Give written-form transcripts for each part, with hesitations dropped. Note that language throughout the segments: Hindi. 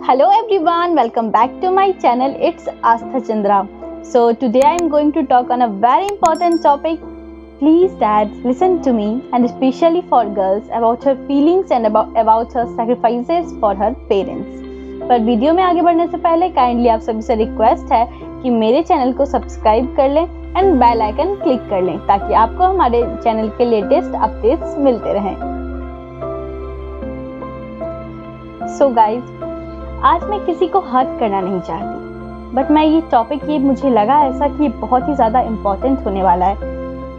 Hello everyone, welcome back to my channel. It's Astha Chandra. So today I am going to talk on a very important topic. Please dads, listen to me, and especially for girls, about her feelings and about her sacrifices for her parents. पर वीडियो में आगे बढ़ने से पहले काइंडली आप सभी से रिक्वेस्ट है कि मेरे चैनल को सब्सक्राइब कर लें एंड बेल आइकन क्लिक कर लें ताकि आपको हमारे चैनल के लेटेस्ट अपडेट्स मिलते रहें. सो गाइज, आज मैं किसी को हर्ट करना नहीं चाहती, बट ये मुझे लगा ऐसा कि ये बहुत ही ज़्यादा इम्पोर्टेंट होने वाला है,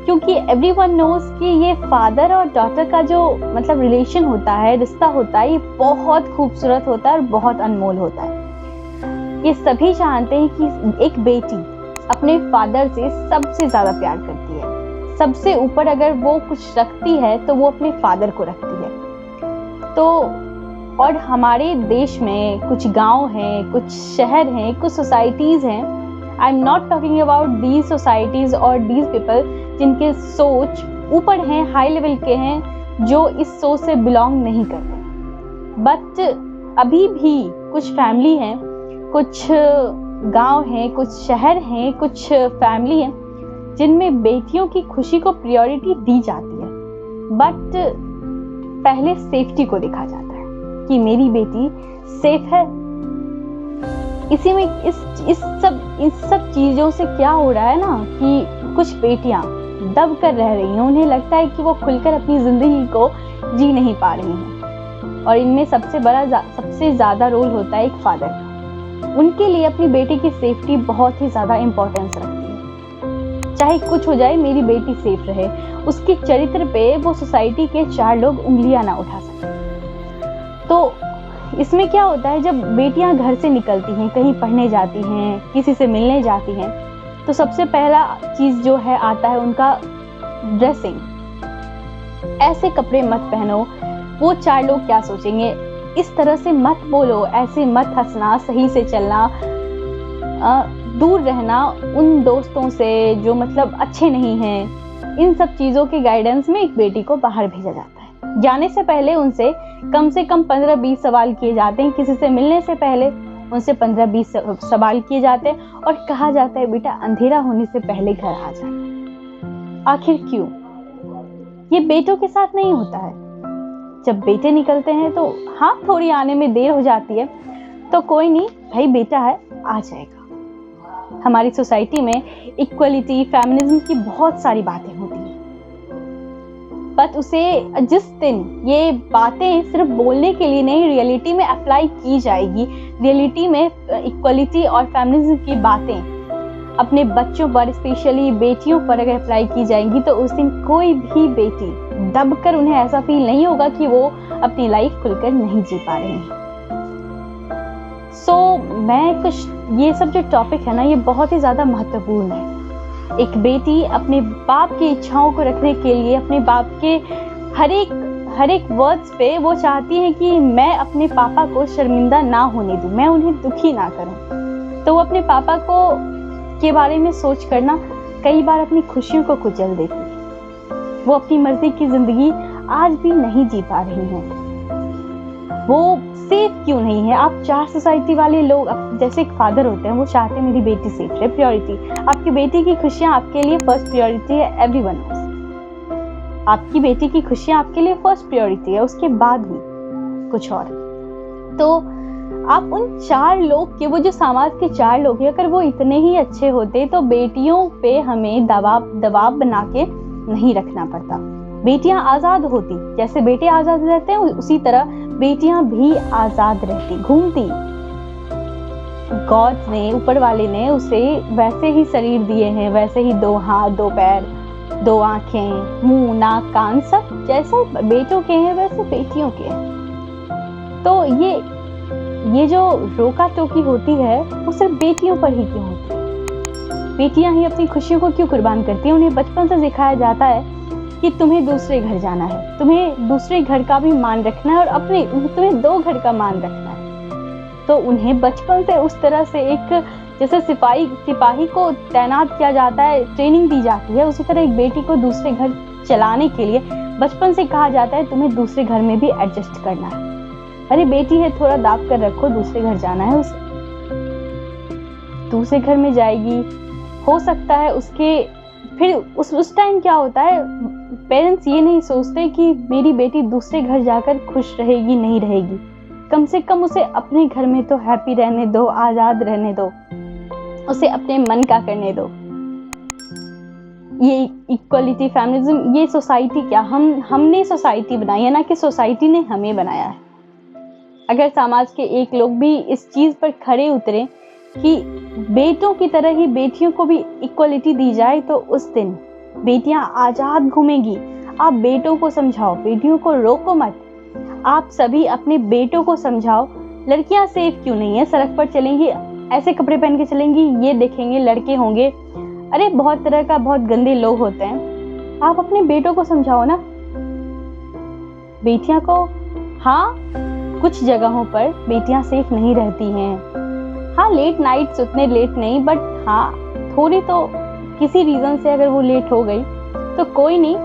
क्योंकि एवरीवन नोज कि ये फादर और डॉटर का जो रिलेशन होता है, रिश्ता होता है, ये बहुत खूबसूरत होता है और बहुत अनमोल होता है. ये सभी जानते हैं कि एक बेटी अपने फादर से सबसे ज़्यादा प्यार करती है. सबसे ऊपर अगर वो कुछ रखती है तो वो अपने फादर को रखती है. तो और हमारे देश में कुछ गांव हैं, कुछ शहर हैं, कुछ सोसाइटीज़ हैं. I am not talking about these societies और दीज पीपल जिनके सोच ऊपर हैं, हाई लेवल के हैं, जो इस सोच से बिलोंग नहीं करते. बट अभी भी कुछ फैमिली हैं, कुछ गांव हैं, कुछ शहर हैं, कुछ फैमिली हैं जिनमें बेटियों की खुशी को प्रायोरिटी दी जाती है. बट पहले सेफ्टी को देखा जाता है कि मेरी बेटी सेफ है. इसी में इस सब चीज़ों से क्या हो रहा है ना कि कुछ बेटियां दब कर रह रही हैं. उन्हें लगता है कि वो खुलकर अपनी ज़िंदगी को जी नहीं पा रही हैं, और इनमें सबसे ज़्यादा रोल होता है एक फादर का. उनके लिए अपनी बेटी की सेफ्टी बहुत ही ज़्यादा इम्पोर्टेंस रखती है. चाहे कुछ हो जाए, मेरी बेटी सेफ रहे. उसके चरित्र पे वो सोसाइटी के 4 लोग उंगलियां ना उठा सकें. तो इसमें क्या होता है, जब बेटियां घर से निकलती हैं, कहीं पढ़ने जाती हैं, किसी से मिलने जाती हैं, तो सबसे पहला चीज़ जो है आता है उनका ड्रेसिंग. ऐसे कपड़े मत पहनो, वो 4 लोग क्या सोचेंगे. इस तरह से मत बोलो, ऐसे मत हंसना, सही से चलना, दूर रहना उन दोस्तों से जो अच्छे नहीं हैं. इन सब चीज़ों के गाइडेंस में एक बेटी को बाहर भेजा जाता है. जाने से पहले उनसे कम से कम 15-20 सवाल किए जाते हैं. किसी से मिलने से पहले उनसे 15-20 सवाल किए जाते हैं और कहा जाता है बेटा अंधेरा होने से पहले घर आ जाना. आखिर क्यों? ये बेटों के साथ नहीं होता है. जब बेटे निकलते हैं तो हाँ, थोड़ी आने में देर हो जाती है, तो कोई नहीं भाई, बेटा है, आ जाएगा. हमारी सोसाइटी में इक्वलिटी, फेमिनिज्म की बहुत सारी बातें होती हैं, बट उसे जिस दिन ये बातें सिर्फ बोलने के लिए नहीं, रियलिटी में अप्लाई की जाएगी, रियलिटी में इक्वलिटी और फेमिनिज्म की बातें अपने बच्चों पर, स्पेशली बेटियों पर अगर अप्लाई की जाएंगी, तो उस दिन कोई भी बेटी दबकर उन्हें ऐसा फील नहीं होगा कि वो अपनी लाइफ खुलकर नहीं जी पा रही हैं. ये सब जो टॉपिक है ना, ये बहुत ही ज़्यादा महत्वपूर्ण है. एक बेटी अपने बाप की इच्छाओं को रखने के लिए, अपने बाप के हर एक वर्ड्स पे वो चाहती है कि मैं अपने पापा को शर्मिंदा ना होने दूं, मैं उन्हें दुखी ना करूं. तो वो अपने पापा को के बारे में सोच कर ना कई बार अपनी खुशियों को कुचल देती है. वो अपनी मर्जी की जिंदगी आज भी नहीं जी पा रही हैं. वो सेफ क्यों नहीं है? आप 4 सोसाइटी वाले लोग, जैसे एक फादर होते हैं, वो चाहते हैं मेरी बेटी सेफ रहे. प्रायोरिटी, आपकी बेटी की खुशियाँ आपके लिए फर्स्ट प्रायोरिटी है. एवरीवन नोस आपकी बेटी की खुशियाँ आपके लिए फर्स्ट प्रायोरिटी है, उसके बाद भी कुछ और. तो आप उन 4 लोग के, वो जो समाज के 4 लोग हैं, अगर वो इतने ही अच्छे होते तो बेटियों पे हमें दबाव बना के नहीं रखना पड़ता. बेटियां आज़ाद होती, जैसे बेटे आज़ाद रहते हैं उसी तरह बेटियां भी आज़ाद रहती, घूमती. गॉड ने, ऊपर वाले ने उसे वैसे ही शरीर दिए हैं, वैसे ही 2 हाथ, 2 पैर, 2 आँखें, मुंह, नाक, कान, सब जैसे बेटों के हैं वैसे बेटियों के हैं. तो ये जो रोका टोकी होती है वो सिर्फ बेटियों पर ही क्यों होती है? बेटियां ही अपनी खुशियों को क्यों कुर्बान करती हैं? उन्हें बचपन से सिखाया जाता है कि तुम्हें दूसरे घर जाना है, तुम्हें दूसरे घर का भी मान रखना है, और तुम्हें 2 घर का मान रखना है. तो उन्हें बचपन से उस तरह से एक, जैसे सिपाही को तैनात किया जाता है, ट्रेनिंग दी जाती है, उसी तरह एक बेटी को दूसरे घर चलाने के लिए बचपन से कहा जाता है तुम्हें दूसरे घर में भी एडजस्ट करना है. अरे बेटी है, थोड़ा दाब कर रखो, दूसरे घर जाना है उसे। दूसरे घर में जाएगी, हो सकता है उसके फिर उस टाइम क्या होता है, पेरेंट्स ये नहीं सोचते कि मेरी बेटी दूसरे घर जाकर खुश रहेगी नहीं रहेगी, कम से कम उसे अपने घर में तो हैप्पी रहने दो, आजाद रहने दो, उसे अपने मन का करने दो। ये इक्वलिटी, फेमिनिज्म, ये सोसाइटी क्या, हमने सोसाइटी बनाई है ना कि सोसाइटी ने हमें बनाया है। अगर समाज के एक लोग भी इस चीज पर खड़े उतरे कि बेटों की तरह ही बेटियों को भी इक्वलिटी दी जाए, तो उस दिन बेटियां आजाद घूमेंगी। आप बेटों को समझाओ, बेटियों को रोको मत। आप सभी अपने बेटों को समझाओ, लड़कियां सेफ क्यों नहीं है, सड़क पर चलेंगी, ऐसे कपड़े पहन के चलेंगी, ये देखेंगे लड़के होंगे, अरे बहुत तरह का बहुत गंदे लोग होते हैं। आप अपने बेटों को समझाओ ना, बेटियां को। हाँ, कुछ जगहों पर बेटियां सेफ नहीं रहती हैं। हाँ, लेट नाइट्स उतने लेट नहीं, बट हाँ थोड़ी तो किसी रीजन से अगर वो लेट हो गई तो कोई नहीं,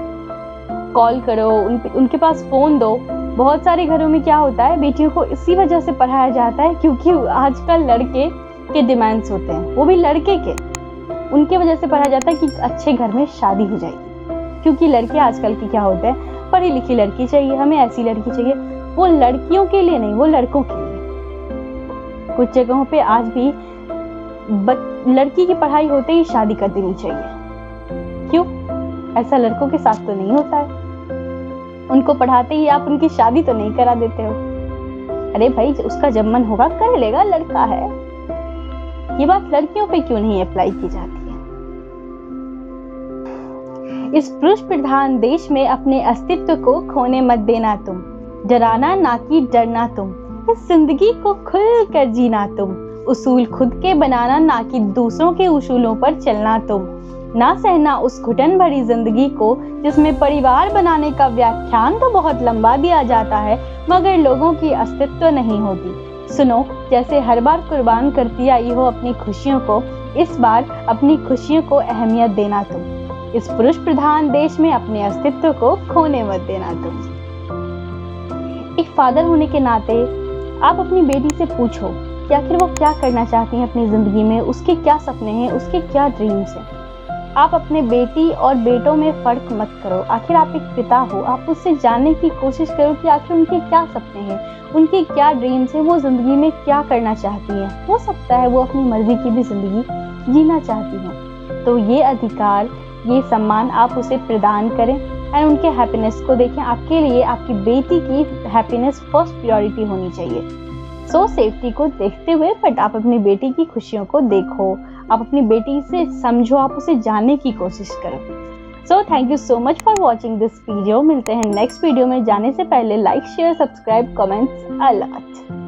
कॉल करो, उनके पास फोन दो। बहुत सारे घरों में क्या होता है, बेटियों को इसी वजह से पढ़ाया जाता है क्योंकि आजकल लड़के के डिमांड्स होते हैं, वो भी लड़के के, उनके वजह से पढ़ाया जाता है कि अच्छे घर में शादी हो जाएगी। क्योंकि लड़के आजकल की क्या होते हैं, पढ़ी लिखी लड़की चाहिए, हमें ऐसी लड़की चाहिए। वो लड़कियों के लिए नहीं, वो लड़कों के लिए। कुछ जगहों पे आज भी लड़की की पढ़ाई होते ही शादी कर देनी चाहिए। क्यों? ऐसा लड़कों के साथ तो नहीं होता है। उनको पढ़ाते ही आप उनकी शादी तो नहीं करा देते हो। अरे भाई, उसका जब मन होगा कर लेगा, लड़का है। ये बात लड़कियों पे क्यों नहीं अप्लाई की जाती है? इस पुरुष प्रधान देश में अपने अस्तित्व को खोने मत देना तुम, डराना ना कि डरना तुम, इस जिंदगी को खुल कर जीना तुम, उसूल खुद के बनाना ना कि दूसरों के उसूलों पर चलना तुम, ना सहना उस घुटन भरी जिंदगी को जिसमें परिवार बनाने का व्याख्यान तो बहुत लंबा दिया जाता है मगर लोगों की अस्तित्व नहीं होती। सुनो, जैसे हर बार कुर्बान करती आई हो अपनी खुशियों को, इस बार अपनी खुशियों को अहमियत देना तुम, इस पुरुष प्रधान देश में अपने अस्तित्व को खोने मत देना तुम। एक फादर होने के नाते आप अपनी बेटी से पूछो कि आखिर वो क्या करना चाहती है अपनी जिंदगी में, उसके क्या सपने हैं, उसके क्या ड्रीम्स हैं। आप अपने बेटी और बेटों में फर्क मत करो। आखिर आप एक पिता हो, आप उससे जानने की कोशिश करो कि आखिर उनके क्या सपने हैं, उनके क्या ड्रीम्स हैं, वो जिंदगी में क्या करना चाहती हैं। हो सकता है वो अपनी मर्जी की भी जिंदगी जीना चाहती हैं, तो ये अधिकार, ये सम्मान आप उसे प्रदान करें एंड उनके हैप्पीनेस को देखें। आपके लिए आपकी बेटी की हैप्पीनेस फर्स्ट प्रायोरिटी होनी चाहिए। सो सेफ्टी को देखते हुए बट आप अपनी बेटी की खुशियों को देखो, आप अपनी बेटी से समझो, आप उसे जानने की कोशिश करो। So thank you so much for watching this video. मिलते हैं नेक्स्ट वीडियो में। जाने से पहले like, share, subscribe, comments a lot.